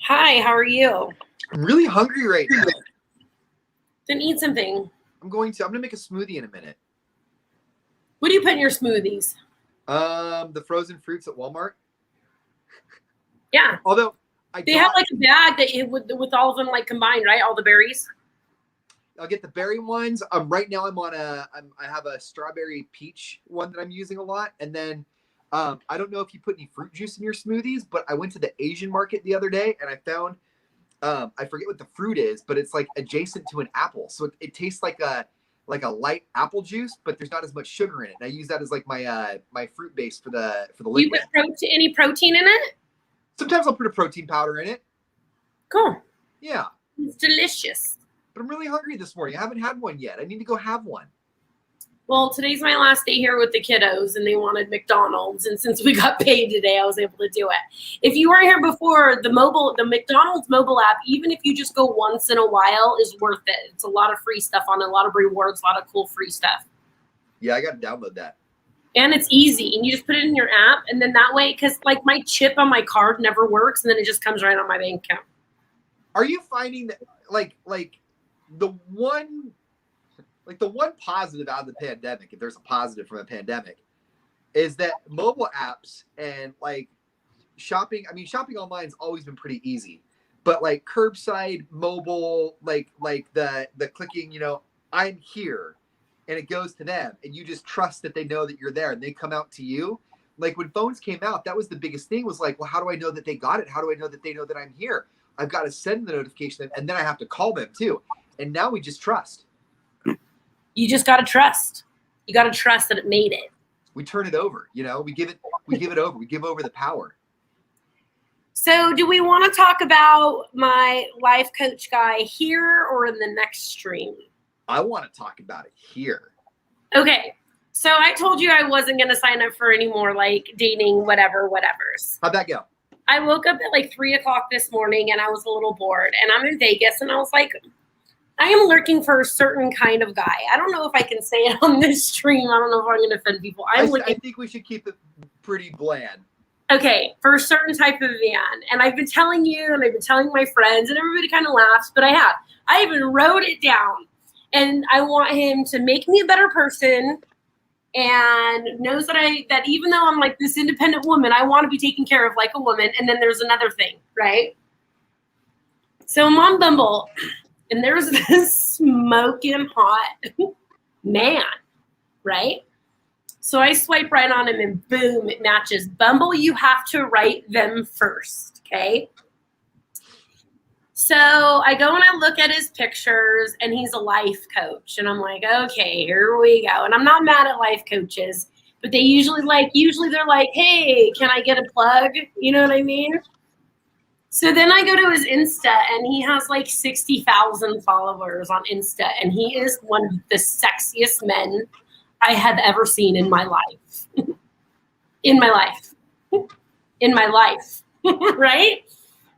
Hi, how are you? I'm really hungry right now. Then eat something. I'm gonna make a smoothie in a minute. What do you put in your smoothies? The frozen fruits at Walmart. Yeah. Although They have like a bag that you with all of them like combined, right? All the berries. I'll get the berry ones. Right now I have a strawberry peach one that I'm using a lot, and then I don't know if you put any fruit juice in your smoothies, but I went to the Asian market the other day and I found I forget what the fruit is, but it's like adjacent to an apple, so it tastes like a light apple juice, but there's not as much sugar in it. And I use that as like my fruit base for the You liquid. put any protein in it? Sometimes I'll put a protein powder in it. Cool. Yeah. It's delicious. But I'm really hungry this morning. I haven't had one yet. I need to go have one. Well, today's my last day here with the kiddos, and they wanted McDonald's. And since we got paid today, I was able to do it. If you weren't here before, the McDonald's mobile app, even if you just go once in a while, is worth it. It's a lot of free stuff on it, a lot of rewards, a lot of cool free stuff. Yeah, I got to download that. And it's easy, and you just put it in your app, and then that way, because like my chip on my card never works, and then it just comes right on my bank account. Are you finding that like the one positive out of the pandemic, if there's a positive from a pandemic, is that mobile apps and like shopping, I mean, shopping online has always been pretty easy, but like curbside mobile, like the clicking, I'm here, and it goes to them, and you just trust that they know that you're there and they come out to you. Like when phones came out, that was the biggest thing, was like, well, how do I know that they got it? How do I know that they know that I'm here? I've got to send the notification, and then I have to call them too. And now we just trust. You just got to trust. You got to trust that it made it. We turn it over, we give it over. We give over the power. So do we want to talk about my life coach guy here or in the next stream? I want to talk about it here. Okay. So I told you I wasn't going to sign up for any more like dating, whatevers. How'd that go? I woke up at like 3:00 this morning and I was a little bored, and I'm in Vegas, and I was like, I am lurking for a certain kind of guy. I don't know if I can say it on this stream. I don't know if I'm going to offend people. I think we should keep it pretty bland. Okay, for a certain type of man. And I've been telling you, and I've been telling my friends, and everybody kind of laughs, but I even wrote it down. And I want him to make me a better person, and knows that even though I'm like this independent woman, I want to be taken care of like a woman. And then there's another thing, right? So I'm on Bumble, and there's this smoking hot man, right? So I swipe right on him, and boom, it matches. Bumble, you have to write them first, okay? So I go and I look at his pictures, and he's a life coach. And I'm like, okay, here we go. And I'm not mad at life coaches, but they usually they're like, hey, can I get a plug? You know what I mean? So then I go to his Insta, and he has like 60,000 followers on Insta. And he is one of the sexiest men I have ever seen in my life. In my life. Right?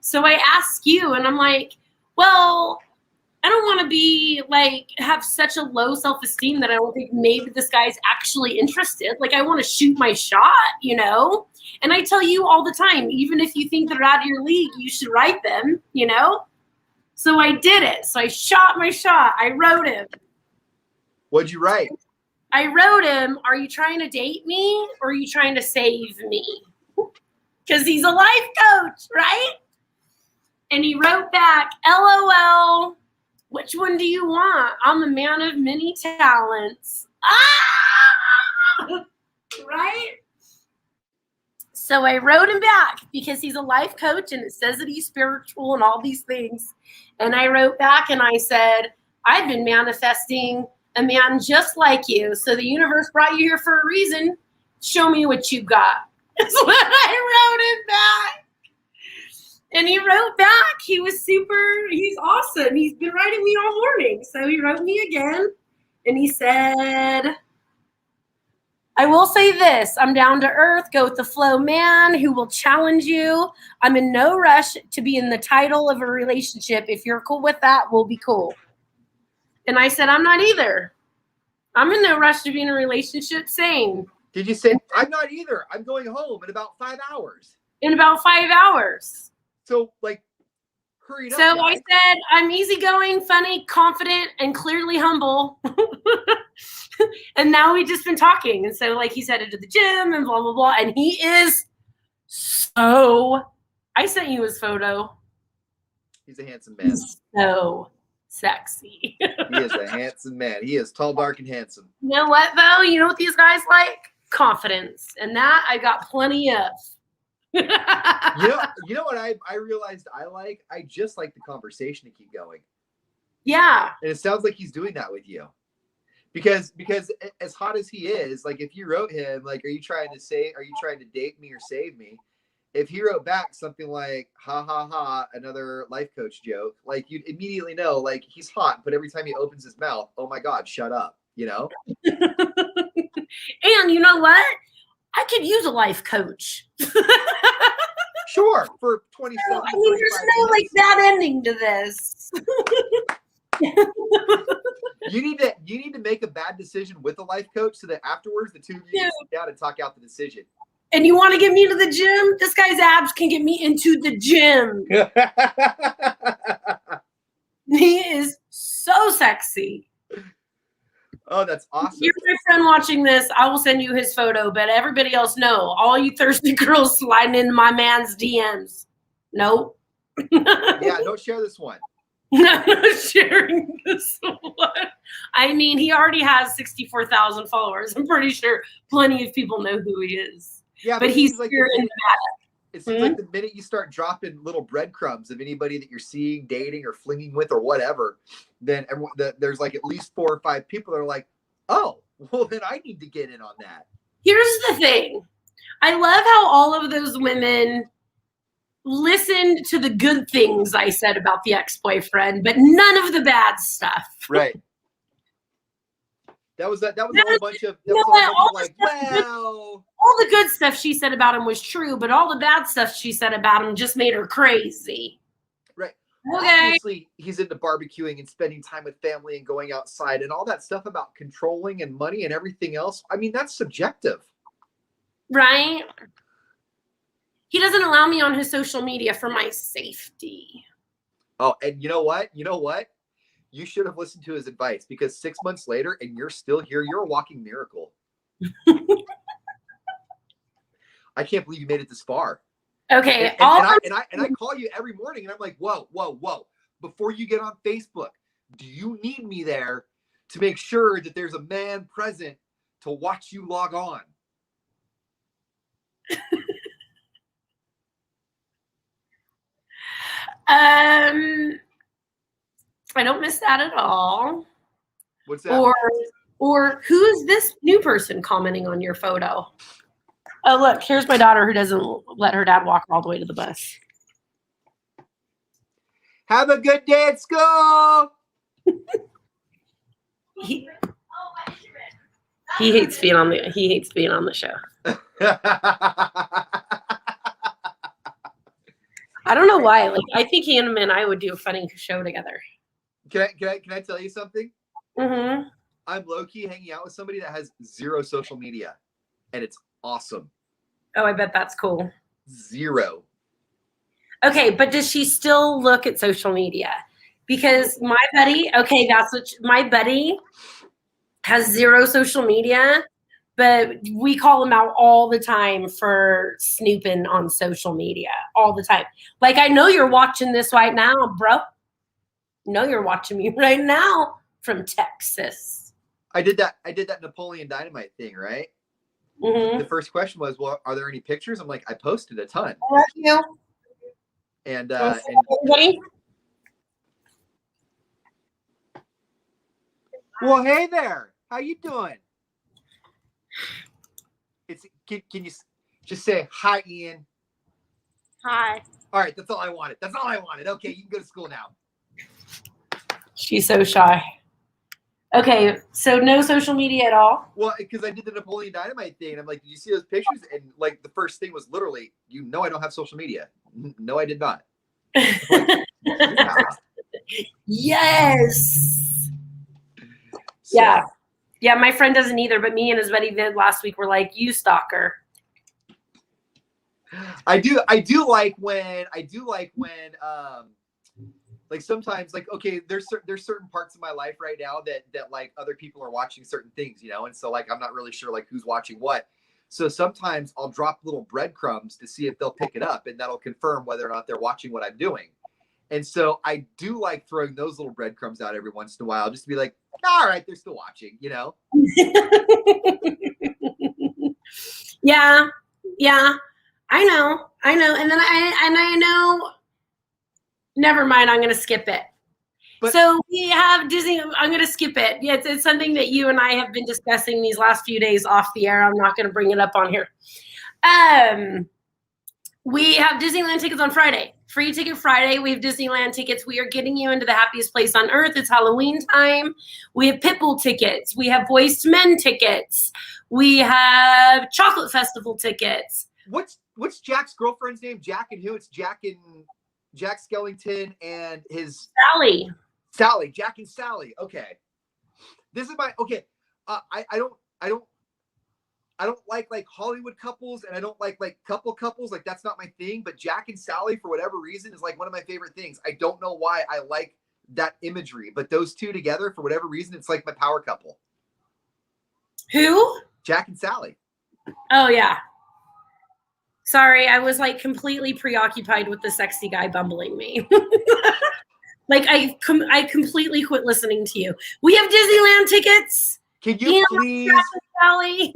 So I ask you, and I'm like, well, I don't want to be like, have such a low self-esteem that I don't think maybe this guy's actually interested. Like, I want to shoot my shot, And I tell you all the time, even if you think they're out of your league, you should write them, So I did it. So I shot my shot. I wrote him. What'd you write? I wrote him, are you trying to date me or are you trying to save me? Because he's a life coach, right? And he wrote back, LOL, which one do you want? I'm a man of many talents. Right? So I wrote him back because he's a life coach and it says that he's spiritual and all these things. And I wrote back and I said, I've been manifesting a man just like you. So the universe brought you here for a reason. Show me what you got. That's what I wrote him back. And he wrote back. He's awesome. He's been writing me all morning. So he wrote me again. And he said, I will say this. I'm down to earth, go with the flow man who will challenge you. I'm in no rush to be in the title of a relationship. If you're cool with that, we'll be cool. And I said, I'm not either. I'm in no rush to be in a relationship. Same. Did you say, I'm not either. I'm going home in about 5 hours. In about 5 hours. So, like, Hurry So up, I guys. said, I'm easygoing, funny, confident, and clearly humble. And now we've just been talking. And so, like, he's headed to the gym and blah, blah, blah. And he is so, I sent you his photo. He's a handsome man. He's so sexy. He is a handsome man. He is tall, dark, and handsome. You know what, though? You know what these guys like? Confidence. And that I got plenty of. You know what I realized I like? I just like the conversation to keep going. Yeah. And it sounds like he's doing that with you. Because as hot as he is, like if you wrote him, like, are you trying to date me or save me? If he wrote back something like, ha ha ha, another life coach joke, like you'd immediately know, like, he's hot, but every time he opens his mouth, oh my God, shut up, you know? And you know what? I could use a life coach. Sure, for 27 I mean, there's no minutes. like bad ending to this. You need to make a bad decision with a life coach so that afterwards the two of you can sit down and talk out the decision. And you want to get me into the gym? This guy's abs can get me into the gym. He is so sexy. Oh, that's awesome. You're my friend watching this. I will send you his photo, but everybody else know. All you thirsty girls sliding into my man's DMs. Nope. Yeah, don't share this one. I'm not sharing this one. I mean, he already has 64,000 followers. I'm pretty sure plenty of people know who he is. Yeah, but he's like here in Nevada. It seems like the minute you start dropping little breadcrumbs of anybody that you're seeing, dating, or flinging with, or whatever, then there's like at least 4 or 5 people that are like, oh, well, then I need to get in on that. Here's the thing. I love how all of those women listened to the good things I said about the ex-boyfriend, but none of the bad stuff. Right. That was a whole bunch of like, well, all the good stuff she said about him was true, but all the bad stuff she said about him just made her crazy. Right. Okay. Obviously, he's into barbecuing and spending time with family and going outside and all that stuff about controlling and money and everything else. I mean, that's subjective. Right? He doesn't allow me on his social media for my safety. Oh, and you know what? You should have listened to his advice, because 6 months later and you're still here. You're a walking miracle. I can't believe you made it this far. Okay. And I call you every morning and I'm like, whoa. Before you get on Facebook, do you need me there to make sure that there's a man present to watch you log on? I don't miss that at all. What's that? Or who is this new person commenting on your photo? Oh, look, here's my daughter who doesn't let her dad walk her all the way to the bus. Have a good day at school. He hates being on the show. I don't know why. Like, I think him and I would do a funny show together. Can I tell you something? Mm-hmm. I'm low-key hanging out with somebody that has 0 social media, and it's awesome. Oh, I bet that's cool. 0. Okay, but does she still look at social media? Because my buddy, my buddy has 0 social media, but we call him out all the time for snooping on social media all the time. Like, I know you're watching this right now, bro. No, you're watching me right now from Texas. I did that Napoleon Dynamite thing, right? Mm-hmm. The first question was, well, are there any pictures? I'm like, I posted a ton. I love you. And everybody. Well, hey there. How you doing? Can you just say hi, Ian? Hi. All right, that's all I wanted. Okay, you can go to school now. She's so shy. Okay, so no social media at all? Well, because I did the Napoleon Dynamite thing, and I'm like, did you see those pictures? And like the first thing was literally, I don't have social media. No, I did not. Like, yeah. Yes. So, yeah. My friend doesn't either, but me and his buddy did last week. We're like, you stalker. I do like when like sometimes like okay, there's certain parts of my life right now that like other people are watching certain things, you know, and so like I'm not really sure like who's watching what. So sometimes I'll drop little breadcrumbs to see if they'll pick it up, and that'll confirm whether or not they're watching what I'm doing. And so I do like throwing those little breadcrumbs out every once in a while, just to be like, all right, they're still watching, you know? Yeah, yeah, I know, and then I know. Never mind, I'm going to skip it. But so we have Disney. I'm going to skip it. Yeah, it's something that you and I have been discussing these last few days off the air. I'm not going to bring it up on here. We have Disneyland tickets on Friday. Free ticket Friday. We have Disneyland tickets. We are getting you into the happiest place on earth. It's Halloween time. We have Pitbull tickets. We have Boyz II Men tickets. We have Chocolate Festival tickets. What's Jack's girlfriend's name? Jack and who? It's Jack Skellington and his Sally. Jack and Sally. Okay. This is my okay. I don't like Hollywood couples, and I don't like couples. Like that's not my thing. But Jack and Sally, for whatever reason, is like one of my favorite things. I don't know why I like that imagery, but those two together, for whatever reason, it's like my power couple. Who? Jack and Sally. Oh yeah. Sorry, I was like completely preoccupied with the sexy guy bumbling me. Like I completely quit listening to you. We have Disneyland tickets. Can you please? Sally.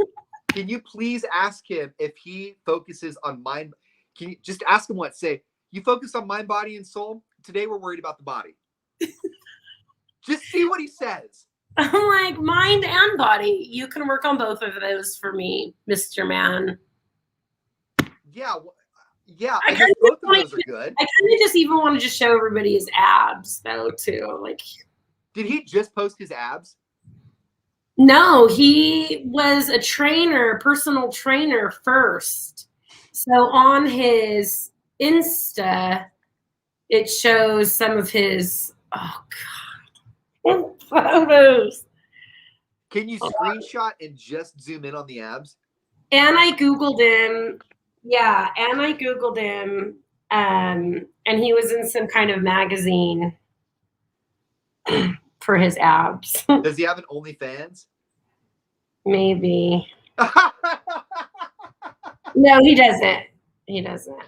Can you please ask him if he focuses on mind? Can you just ask him what? Say, you focus on mind, body, and soul. Today we're worried about the body. Just see what he says. I'm like, mind and body. You can work on both of those for me, Mr. Man. Yeah. I guess both of those are good. I kind of just even want to just show everybody his abs, though, too. Like, did he just post his abs? No, he was a personal trainer first. So on his Insta, it shows some of his photos. Can you screenshot and just zoom in on the abs? And I Googled him. Yeah, and I Googled him. And he was in some kind of magazine for his abs. Does he have an OnlyFans? Maybe. No, he doesn't. He doesn't.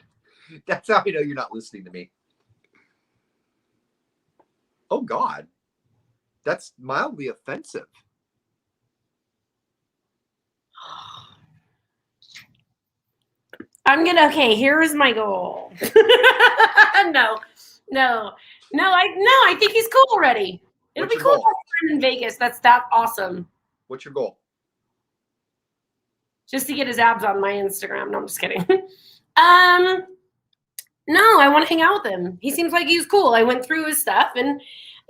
That's how I know you're not listening to me. Oh, God. That's mildly offensive. Okay, here is my goal. No, I think he's cool already. It'll be cool in Vegas. That's awesome. What's your goal? Just to get his abs on my Instagram. No, I'm just kidding. No, I want to hang out with him. He seems like he's cool. I went through his stuff and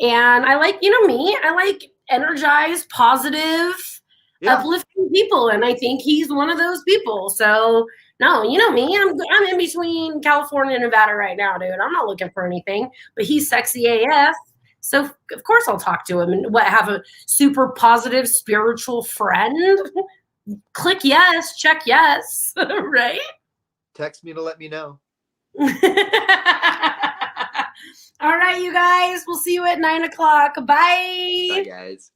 I like, me, I like energized, positive, uplifting people. And I think he's one of those people. So no, you know me, I'm in between California and Nevada right now, dude. I'm not looking for anything, but he's sexy AF. So of course I'll talk to him and have a super positive spiritual friend. Click yes, check yes, right? Text me to let me know. All right, you guys. We'll see you at 9:00. Bye. Bye, guys.